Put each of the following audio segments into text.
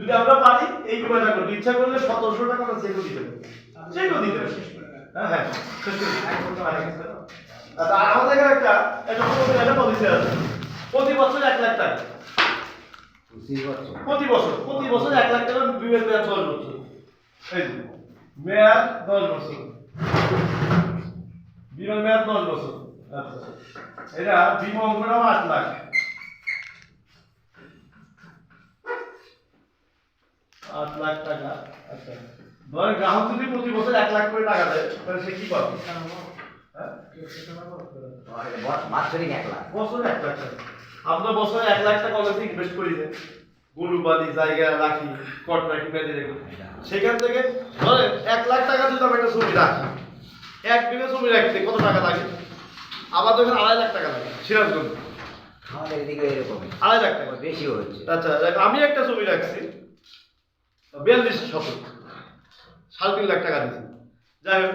যদি আমরা পারি এই বিমাটা করতে ইচ্ছা করলে 1700 টাকা আমরা চেকও দিতে পারি, চেকও দিতে পারি। হ্যাঁ হ্যাঁ আচ্ছা, আমাদের এখানে একটা পলিসি আছে, প্রতি বছর 1 লাখ টাকা, প্রতি বছর 1 লাখ টাকা বিমার মেয়াদ 10 বছর। এই যে মেয়াদ 10 বছর, বিমার মেয়াদ 10 বছর। আচ্ছা, এটা বিমা অঙ্কটা 8 লাখ। 8 লাখ টাকা। আচ্ছা, ধরেন গ্রাহক যদি প্রতি বছর 1 লাখ করে টাকা দেয় তাহলে সে কি পাবে? বছরে 1 লাখ। বছরে 1 লাখ টাকা। আমরা বছরে 1 লাখ টাকা অলরেডি ইনভেস্ট করি যে গরু বাড়ি জায়গা রাখি, কট রাখি, বেঁধে রেখে, সেখান থেকে ধরেন 1 লাখ টাকা যদি আমরা একটা জমি রাখি, 1 বিঘা জমি রাখতে কত টাকা লাগে? আমাদের এখানে 2.5 লাখ টাকা লাগে সিরাজগঞ্জ। আমাদের এদিকে এরকমই 2.5 লাখ টাকা বেশিও হচ্ছে। আচ্ছা, আমি একটা জমি রাখছি 42 শতক, 3.5 লাখ টাকা দিয়েছি। যাই হোক,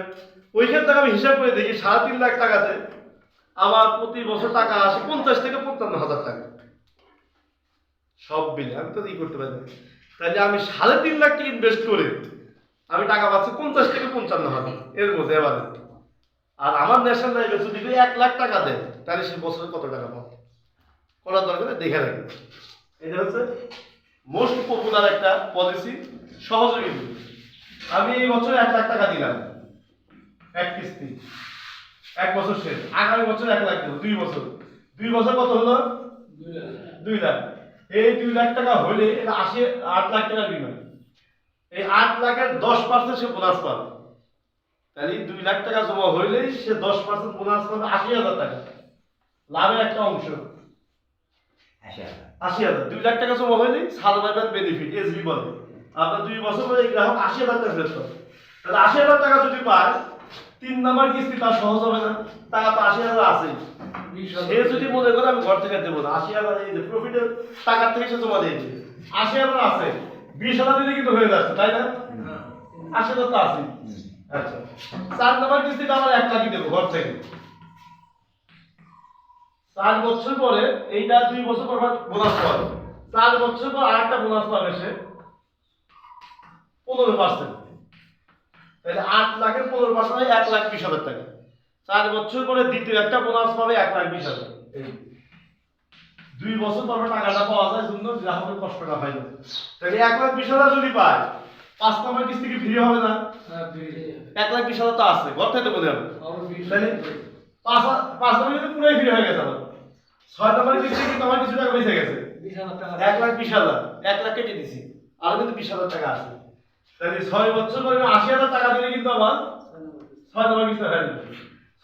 ওইখান থেকে আমি হিসাব করে দেখি 3.5 লাখ টাকাতে আমার প্রতি বছর টাকা আসে 50 থেকে 55,000 টাকা, সব মিলে আমি তো করতে পারি। তাহলে আমি 3.5 লাখ টাকা ইনভেস্ট করে আমি টাকা পাচ্ছি 50 থেকে 55,000 এর মধ্যে এবারে। আর আমার ন্যাশনাল লাইফে যদি 1 লাখ টাকা দেয় তাহলে সে বছরে কত টাকা পাবে করার দরকার দেখে রাখি। এটা হচ্ছে মোস্ট পপুলার একটা পলিসি, সহযোগী। আমি এই বছর 1 লাখ টাকা দিলাম এক কিস্তি, 1 বছর শেষ, আগামী বছর 1 লাখ দেবো, 2 বছর কত হলো? 2 লাখ। এই 2 লাখ টাকা হলে এটা 8 লাখ টাকার বিমা। এই 8 লাখের 10% সে বোনাস পাবে। তাহলে 2 লাখ টাকা জমা হইলে সে 10% বোনাস পাবে 80,000 টাকা, লাভের একটা অংশ 80,000। 2 লাখ টাকা জমা হইলে সার্ভাইভাল বেনিফিট এসবি বলে। আপনার 2 বছর পরে এই গ্রাহক 80,000 টাকা ফেরত পাবে। তাহলে 80,000 টাকা যদি পায়, 3 নাম্বার কিস্তি তার সহজ হবে না, টাকা তো 80,000 আছেই। সে যদি মনে করে আমি ঘর থেকে দেবো না, 80,000 এই যে প্রফিটের টাকা থেকে সে জমা দিয়ে দিবে, 80,000 আছে, 20,000 দিলে কিন্তু হয়ে যাচ্ছে, তাই না? 80,000 তো আছে। আচ্ছা, 4 নাম্বার কিস্তিটা আমরা 1 লাখই দেবো ঘর থেকে। 4 বছর পরে এইটা 2 বছর পর বোনাস পাবে, 4 বছর পর আরেকটা বোনাস পাবে সে 15%। তাহলে 8 লাখের 15% 1,20,000 টাকা। 4 বছর পরে দ্বিতীয় একটা বোনাস পাবে 1,20,000। 2 বছর পর টাকাটা পাওয়া যায়, জন্য গ্রাহকের কষ্টটা হয় না। তাহলে 1,20,000 যদি পায়, 5 নাম্বার কিস্তি কি ফ্রি হবে না? 1,20,000 তো আছে, ঘর থেকে বলে হবে। তাহলে 5 নাম্বার যদি পুরোই ফ্রি হয়ে গেছে, 6 নাম্বার কিস্তি কিন্তু আমার কিছু টাকা বেঁচে গেছে, 1,20,000, 1 লাখ কেটে দিছি, আর কিন্তু 20,000 টাকা আছে। তাহলে 6 বছর পরে 80,000 টাকা দিলে কিন্তু আমার 6 নাম্বার কিস্তি হয়ে যাবে।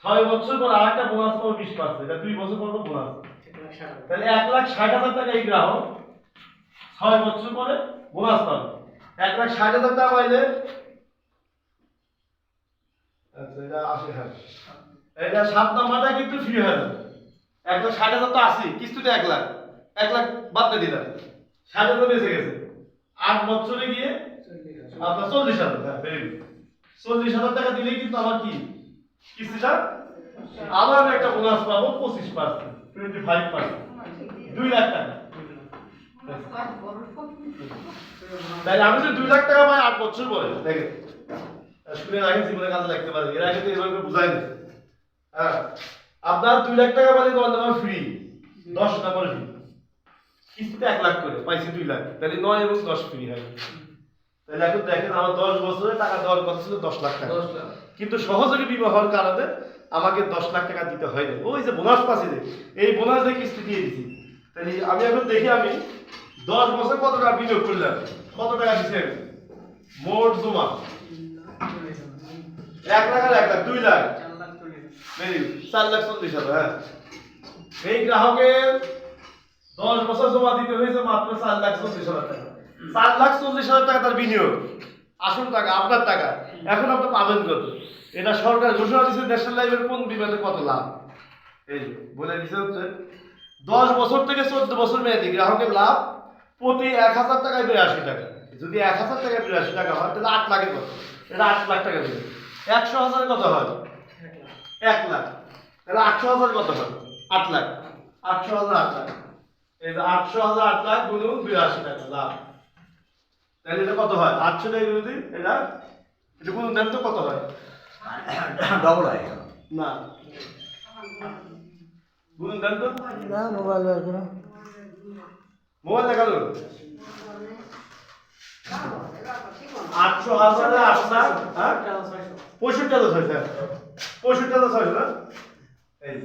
6 বছর পর আরেকটা বোনাস পাবো 20%, এটা 2 বছর পর বোনাস। তাহলে 1,60,000 টাকা এই গ্রাহক 6 বছর পরে বোনাস পাবে। 1,60,000 টাকা পাইলে, আচ্ছা এটা 80,000, এটা 7 নাম্বারটা কিন্তু ফ্রি হয়ে যাবে। 1,60,000 তো আছে, কিস্তিতে 1 লাখ, 1 লাখ বাদ দিয়ে দিলাম, 60,000 বেঁচে গেছে। 8 বছরে গিয়ে আপনার 40,000, হ্যাঁ ভেরি গুড, 40,000 টাকা দিলে কিন্তু আমার কি কিস্তিটা আবার আমি একটা বোনাস পাবো 25%, 25%, 2 লাখ টাকা। তাহলে আমি যদি 2 লাখ টাকা পাই 8 বছর পরে, দেখেন শুনে রাখেন, জীবনে কাজে লাগতে পারে, এর আগে তো এভাবে বুঝাই না। হ্যাঁ, আপনার 2 লাখ টাকা পাইলে 10 নাম্বার ফ্রি, 10 নাম্বার ফ্রি, কিস্তিতে 1 লাখ করে পাইছি 2 লাখ, তাহলে 9 এবং 10 ফ্রি হয়। তাহলে এখন দেখেন আমার 10 বছরে টাকা দেওয়ার কথা ছিল 10 লাখ টাকা, কিন্তু সহযোগী বিমা হওয়ার কারণে আমাকে 10 লাখ টাকা দিতে হয় না। ওই যে বোনাস পাচ্ছি, এই বোনাস দিয়ে কিস্তি দিয়ে দিছি। তাহলে আমি এখন দেখি আমি 10 বছর কত টাকা বিনিয়োগ করলাম, কত টাকা দিচ্ছি আমি, মোট জমা 1 লাখ আর 1 লাখ 2 লাখ, 4,40,000। হ্যাঁ, এই গ্রাহকের 10 বছর জমা দিতে হয়েছে মাত্র 4,40,000 টাকা। 4,40,000 টাকা তার বিনিয়োগ, আসল টাকা, আপনার টাকা। এখন আপনি পাবেন কত? এটা সরকার ঘোষণা দিচ্ছে ন্যাশনাল লাইফের কোন বিমাতে কত লাভ, এই বলে দিচ্ছে হচ্ছে 10 বছর থেকে 14 বছর মেয়াদি গ্রাহকের লাভ প্রতি 1,000 টাকায় 82 টাকা। যদি 1,000 টাকায় 82 টাকা হয় তাহলে 8 লাখের কত? এটা 8 লাখ টাকা দিবে। 100,000 কত হয়? 1 লাখ। তাহলে 800,000 কত হয়? 8 লাখ। 800,000 8 লাখ। এই যে 800,000 8 লাখ গুণ 82 টাকা লাভ। তাহলে এটা কত হয়? 800 টাকা যদি এটা কোনো দেন তো কত হয়? ডবল হয়ে গেল। না গুণ দেন তো। না মোবাইল বের করো। মোবাইল দেখালো 800 হাজারে 8 লাখ, হ্যাঁ 65,600, 65,600 না? এই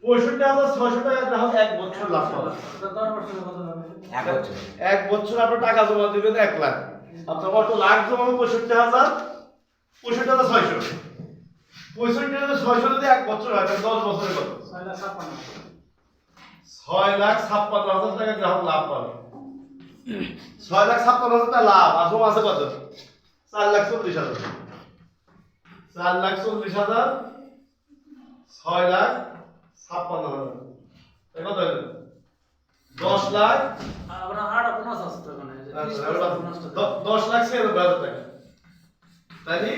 65,600 টাকা গ্রাহক 1 বছর লাভ পাবে। 1 বছর। 1 বছর আপনি টাকা জমা দিবেন 1 লাখ, আপনার কত লাখ জমাবে? 65,000, 65,600, 65,600 যদি 1 বছর হয় তাহলে 10 বছরে কত? 6,56,000 টাকা গ্রাহক লাভ পাবে। 6,56,000 টাকা লাভ আর জমা আছে কত? 4,40,000, 4,40,000, 6,56,000 কত হলো? 10 লাখ, 10,96,000 টাকা। তাহলে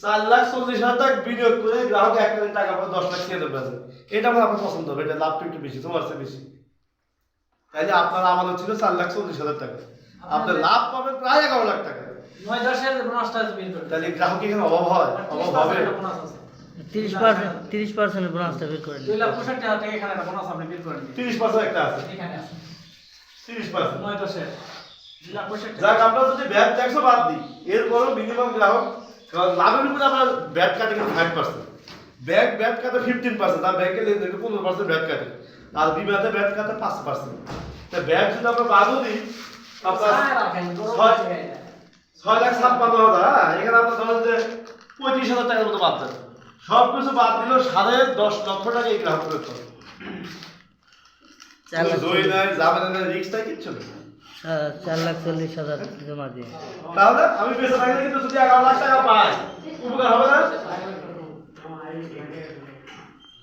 4,40,000 টাকা বিনিয়োগ করে গ্রাহক 1 লাখ টাকা পাবে, 10,96,000। এটা আমার আপনার পছন্দ হবে, এটা লাভটা একটু বেশি, তোমার চেয়ে বেশি। তাহলে আপনার আমানত ছিল 4,40,000 টাকা, আপনি লাভ পাবেন প্রায় 11 লাখ টাকা। তাহলে গ্রাহক এখানে অভাব হয়? অভাব হবে। 30% বোনাসটা বের করে নিন। 30% একটা আছে, 30%। যাক, আমরা যদি ব্যাট ট্যাক্সও বাদ দিই, এরপরও মিনিমাম গ্রাহক কারণ লাভের উপরে আপনার ব্যাট কাটে কিন্তু 5%, ব্যাট কাটে 15%, আর ব্যাংকের লেনদেনে 15% ব্যাট কাটে, আর বিমাতে ব্যাট কাটে 5%। তা ব্যাট যদি আমরা বাদও দিই আপনার 6,56,000, হ্যাঁ, এখানে আপনার ধরেন যে 35,000 টাকার মতো বাদ দেন, সব কিছু বাদ দিলেও 10.5 লক্ষ টাকা এই গ্রাহক করতে হবে। 4,40,000 দই নাই, জামেলা নাই, রিস্ক নাই, কিচ্ছু নেই। 4,40,000 জমা দিয়ে। তাহলে আমি বেঁচে থাকলে কিন্তু যদি 11 লাখ টাকা পাই, উপকার হবে না?